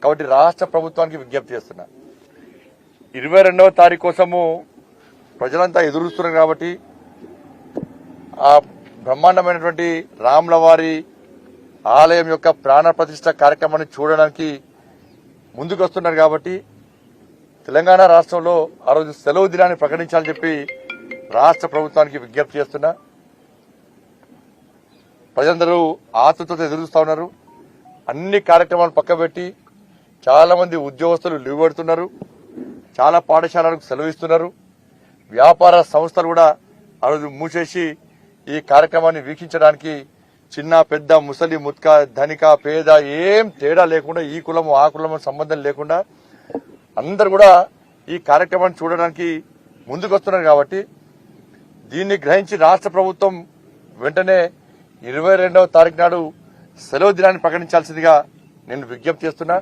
కాబట్టి రాష్ట్ర ప్రభుత్వానికి విజ్ఞప్తి చేస్తున్నా 22వ తారీఖు కోసము ప్రజలంతా ఎదురుస్తున్నారు కాబట్టి ఆ బ్రహ్మాండమైనటువంటి రాముల వారి ఆలయం యొక్క ప్రాణ ప్రతిష్ఠ కార్యక్రమాన్ని చూడడానికి ముందుకు వస్తున్నారు కాబట్టి తెలంగాణ రాష్ట్రంలో ఆ రోజు సెలవు దినాన్ని ప్రకటించాలని చెప్పి రాష్ట్ర ప్రభుత్వానికి విజ్ఞప్తి చేస్తున్నా. ప్రజలందరూ ఆతృతతో ఎదురుస్తా ఉన్నారు. అన్ని కార్యక్రమాలు పక్కబెట్టి చాలా మంది ఉద్యోగస్తులు లీవ్ పెడుతున్నారు. చాలా పాఠశాలలకు సెలవు ఇస్తున్నారు. వ్యాపార సంస్థలు కూడా ఆ రోజు మూసేసి ఈ కార్యక్రమాన్ని వీక్షించడానికి చిన్న పెద్ద ముసలి ముత్క ధనిక పేద ఏం తేడా లేకుండా ఈ కులము ఆ కులము సంబంధం లేకుండా అందరు కూడా ఈ కార్యక్రమాన్ని చూడడానికి ముందుకు వస్తున్నారు కాబట్టి దీన్ని గ్రహించి రాష్ట్ర ప్రభుత్వం వెంటనే 22వ తారీఖు నాడు సెలవు దినాన్ని ప్రకటించాల్సిందిగా నేను విజ్ఞప్తి చేస్తున్నా.